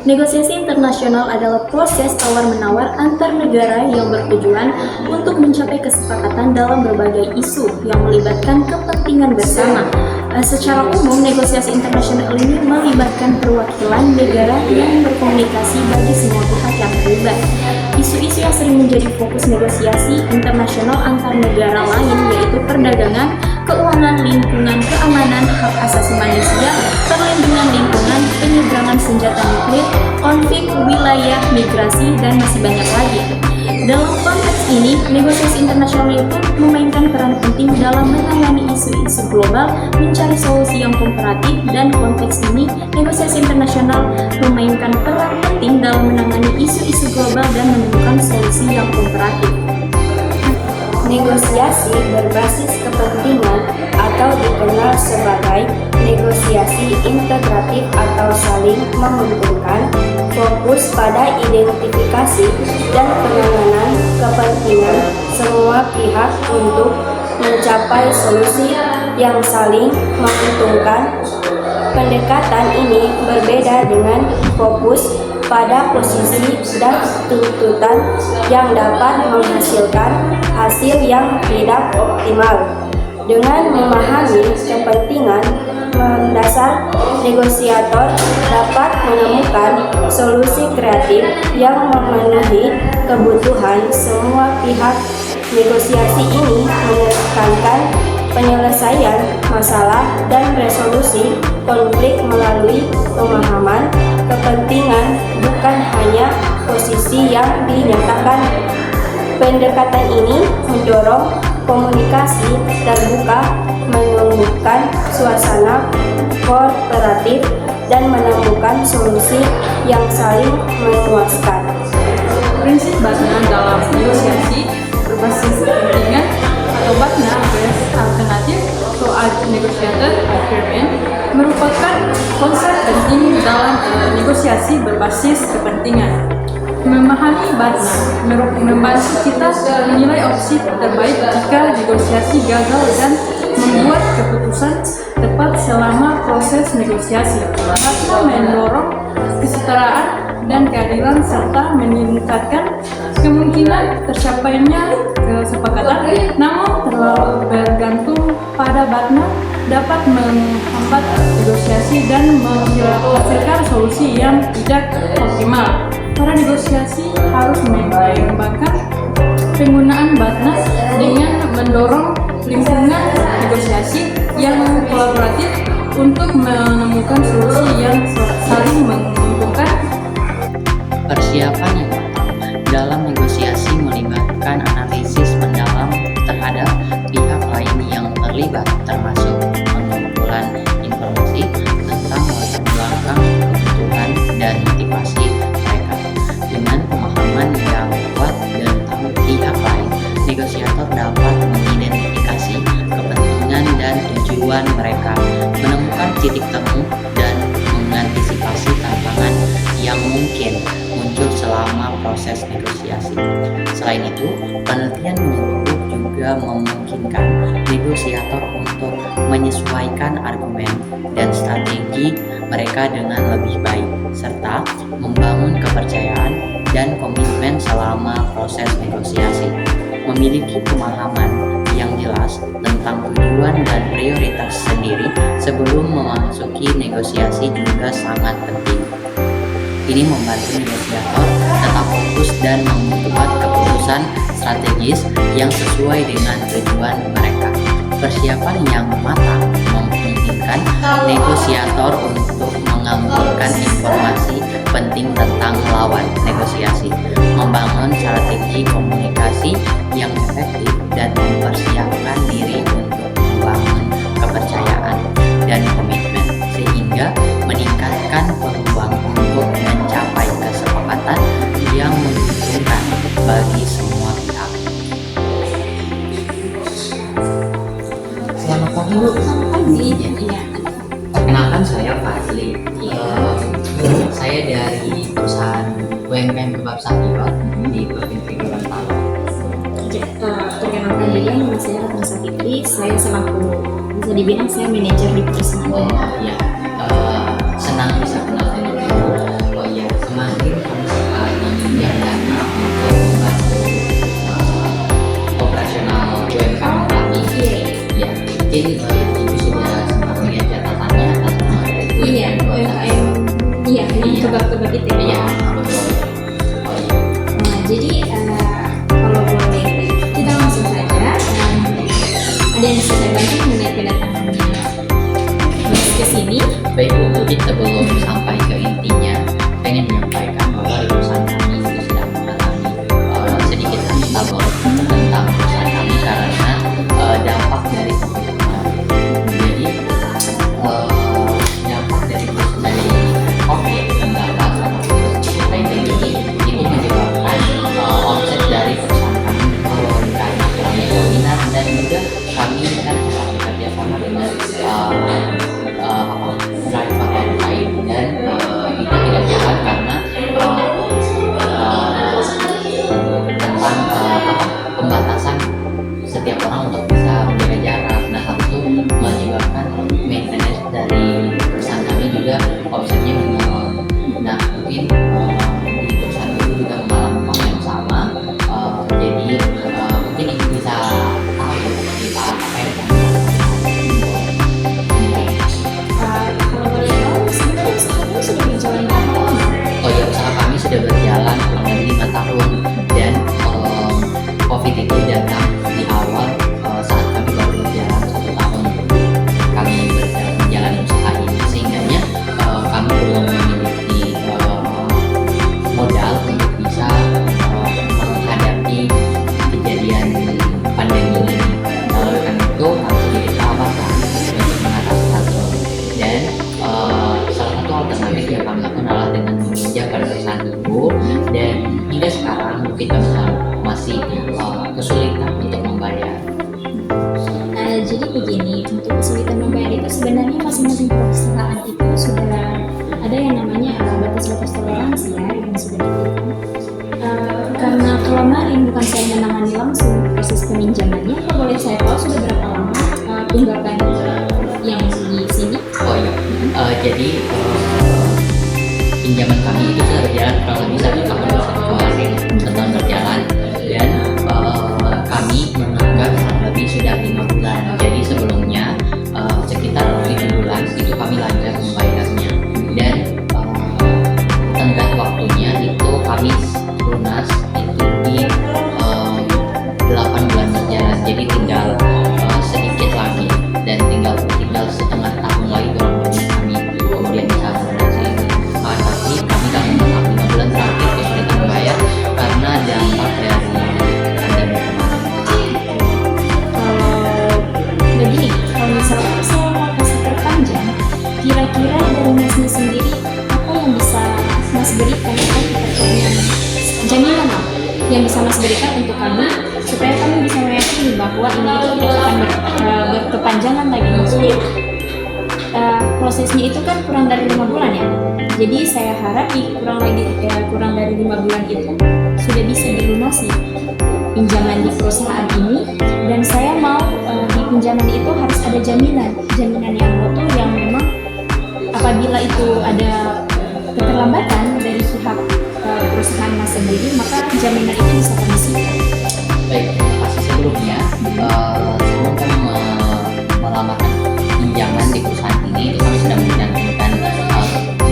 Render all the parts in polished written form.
Negosiasi internasional adalah proses tawar-menawar antar negara yang bertujuan untuk mencapai kesepakatan dalam berbagai isu yang melibatkan kepentingan bersama. Secara umum, negosiasi internasional ini melibatkan perwakilan negara yang berkomunikasi bagi semua pihak yang terlibat. Isu-isu yang sering menjadi fokus negosiasi internasional antar negara lain yaitu perdagangan, keuangan, lingkungan, keamanan, hak asasi manusia, perlindungan lingkungan, penyeberangan senjata nuklir, konflik wilayah, migrasi, dan masih banyak lagi. Dalam konteks ini, negosiasi internasional itu memainkan peran penting dalam menangani isu-isu global, mencari solusi yang komparatif, dan konteks ini, negosiasi internasional memainkan peran penting dalam menangani isu-isu global dan menemukan solusi yang komparatif. Negosiasi berbasis kepentingan atau dikenal sebagai negosiasi integratif atau saling menguntungkan, fokus pada identifikasi dan penanganan kepentingan semua pihak untuk mencapai solusi yang saling menguntungkan. Pendekatan ini berbeda dengan fokus pada posisi dan tuntutan yang dapat menghasilkan hasil yang tidak optimal. Dengan memahami kepentingan mendasar, negosiator dapat menemukan solusi kreatif yang memenuhi kebutuhan semua pihak. Negosiasi ini menekankan penyelesaian masalah dan resolusi konflik melalui pemahaman kepentingan, bukan hanya posisi yang dinyatakan. Pendekatan ini mendorong komunikasi terbuka, menumbuhkan suasana kooperatif, dan menemukan solusi yang saling memuaskan. Prinsip BATNA dalam negosiasi berbasis kepentingan atau BATNA Best Alternative to Negotiated Agreement merupakan konsep penting dalam negosiasi berbasis kepentingan. Memahami BATNA membantu kita menilai opsi terbaik jika negosiasi gagal dan membuat keputusan tepat selama proses negosiasi. BATNA mendorong kesetaraan dan keadilan serta meningkatkan kemungkinan tercapainya kesepakatan. Namun terlalu bergantung pada BATNA dapat menghambat negosiasi dan menghasilkan solusi yang tidak optimal. Para negosiasi harus mengembangkan penggunaan BATNA dengan mendorong lingkungan negosiasi yang kolaboratif untuk menemukan solusi yang saling menguntungkan. Persiapan yang matang dalam negosiasi melibatkan analisis mendalam terhadap pihak lain yang terlibat, termasuk pengumpulan informasi tentang latar belakang, kebutuhan, dan motivasi mereka. Dengan pemahaman yang kuat tentang pihak lain, negosiator dapat mengidentifikasi kepentingan dan tujuan mereka, menemukan titik temu, dan mengantisipasi tantangan yang mungkin muncul selama proses negosiasi. Selain itu, penelitian menyeluruh juga memungkinkan negosiator untuk menyesuaikan argumen dan strategi mereka dengan lebih baik, serta membangun kepercayaan dan komitmen selama proses negosiasi. Memiliki pemahaman yang jelas tentang tujuan dan prioritas sendiri sebelum memasuki negosiasi juga sangat penting. Ini membantu negosiator tetap fokus dan membuat keputusan strategis yang sesuai dengan tujuan mereka. Persiapan yang matang memungkinkan negosiator untuk mengumpulkan informasi penting tentang lawan negosiasi, membangun strategi komunikasi yang efektif, dan mempersiapkan diri untuk membangun kepercayaan dan komitmen, sehingga meningkatkan peluang untuk mencapai kesepakatan yang menguntungkan bagi semua pihak. Selamat pagi Bu. Perkenalkan saya Fadli. Saya dari perusahaan UMKM Kebab Sakila di Provinsi Gorontalo. Perkenalkan juga, nama saya Ratna Sakitri. Saya selaku, bisa dibilang saya manajer di perusahaan. Senang bisa kenal dengan Ibu. mungkin ibu sudah sempat melihat catatannya atau ada Iya, UMKM. Iya, yang tebak-tebak itu ya. Iya, betul. Oh iya. Nah, jadi kalau boleh kita langsung saja. Ada yang bisa saya bantu mengenai kedatangannya ke sini? Baik Bu, mungkin sebelum sampai ke intinya, pengen menyampaikan bahwa di perusahaan kami itu sedang mengalami sedikit trouble tentang perusahaan kami karena dampak dari COVID kemarin. Jadi dampak dari COVID-19 atau COVID-19 ini itu menyebabkan omset dari perusahaan kami turun karena kurangnya peminat, dan juga kami kan bekerja sama dengan driver online, dan itu tidak jalan karena tentang pembatasan setiap orang untuk bisa menjaga jarak. Nah, hal itu menyebabkan maintenance dari perusahaan kami juga omsetnya menurun. Nah, mungkin di perusahaan itu juga mengalami hal yang sama. Jadi mungkin ibu bisa tahu apa yang Kalau boleh tahu, sebenarnya usahanya sudah berjalan berapa lama? Oh ya, usaha kami sudah berjalan kurang lebih 5 tahun, dan COVID itu datang di awal saat kami baru berjalan 1 tahun kami berjalan usaha ini, sehingga kami belum memiliki modal untuk bisa menghadapi kejadian pandemi ini. Karena itu kami jadi keawatan untuk mengatasi hal ini, dan salah satu alternatif yang kami lakukan adalah dengan meminjam pada perusahaan ibu, dan hingga sekarang mungkin kami masih kesulitan untuk membayar. Jadi begini, untuk kesulitan membayar itu sebenarnya masing-masing perusahaan itu sudah ada yang namanya batas-batas toleransi ya yang sudah ditentukan. Karena kemarin bukan saya menangani langsung proses peminjamannya, kalau boleh saya tahu sudah berapa lama tunggakan yang di sini? Oh iya, jadi pinjaman kami itu sudah berjalan kurang lebih 1 tahun berjalan, dan kami menunggak kurang lebih sudah 5 bulan. Jadi sebelumnya sekitar 7 bulan itu kami lancar membayarnya, dan tenggat waktunya itu kami lunas itu di 8 bulan berjalan. Jadi tinggal sedikit lagi, dan tinggal setengah tahun lagi kurang lebih kami kemudian bisa melunasi ini. Tapi kami tak menolak 5 bulan terakhir kesulitan membayar karena dampak dari pandemi kemarin. Begini, kalau misalnya saya mau kasih perpanjang, kira-kira dari Masnya sendiri apa yang bisa Mas berikan atau jaminan apa yang bisa Mas berikan untuk kami supaya kami bisa meyakini bahwa ini itu tidak akan berkepanjangan lagi. Maksudnya prosesnya itu kan kurang dari 5 bulan ya. Jadi saya harap di kurang dari 5 bulan itu sudah bisa dilunasi pinjaman di perusahaan ini, dan saya mau di pinjaman itu harus ada jaminan yang mutu yang memang apabila itu ada keterlambatan dari pihak perusahaan Mas sendiri, maka jaminan itu bisa kami siapkan. Baik, terima kasih sebelumnya. Sebelum kami melamatkan pinjaman di perusahaan ini, itu kami sudah mencantumkan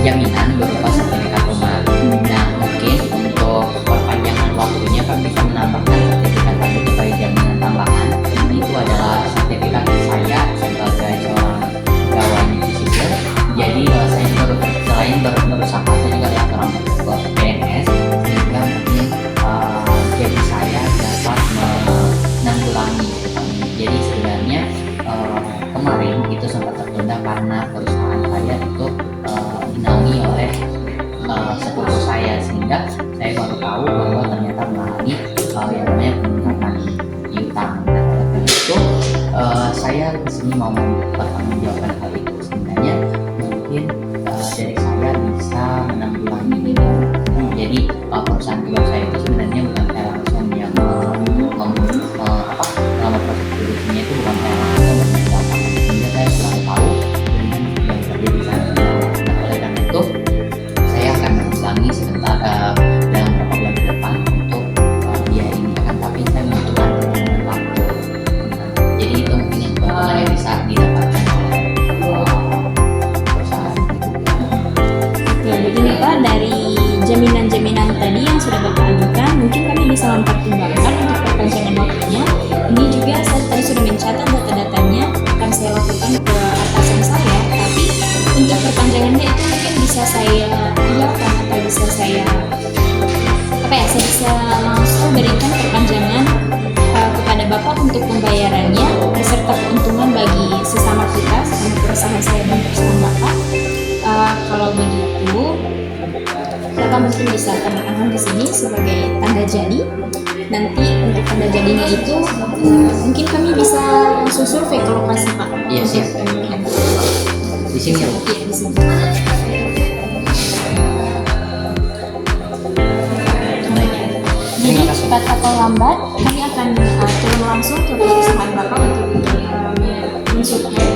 jaminan berupa sertifikat rumah. Nah, mungkin untuk perpanjangan waktunya kami bisa menambahkan sertifikat tadi sebagai jaminan tambahan. Itu adalah sertifikat saya sebagai seorang pegawai negeri sipil. Jadi saya juga selain berusaha, saya juga adalah seorang PNS, sehingga mungkin gaji saya dapat menanggulangi. Jadi sebenarnya kemarin itu sempat tertunda karena perusahaan saya itu dinaungi oleh sepupu saya, sehingga saya baru tahu bahwa ternyata mengalami yang namanya peningkatan piutang. Nah, oleh itu saya kesini mau mempertanggungjawabkan hal itu. Sebenarnya mungkin dari saya bisa menanggulangi ini. Jadi perusahaan kebab saya itu sebenarnya bukan saya langsung yang selama proses produksinya itu bukan saya langsung mendapat, sehingga saya selalu tahu dengan yang terjadi di sana. Nah, oleh karena itu saya akan mengulangi sebentar dalam beberapa bulan ke depan untuk biaya ini, akan tapi saya membutuhkan sebagai tanda jadi. Nanti untuk tanda jadinya itu mungkin kami bisa langsung survei ke lokasi Pak. Iya, siap. Di sini ya, Bu? Iya, di sini. Baik. Jadi Terima kasih. cepat atau lambat kami akan turun langsung ke perusahaan Bapak untuk mensurvei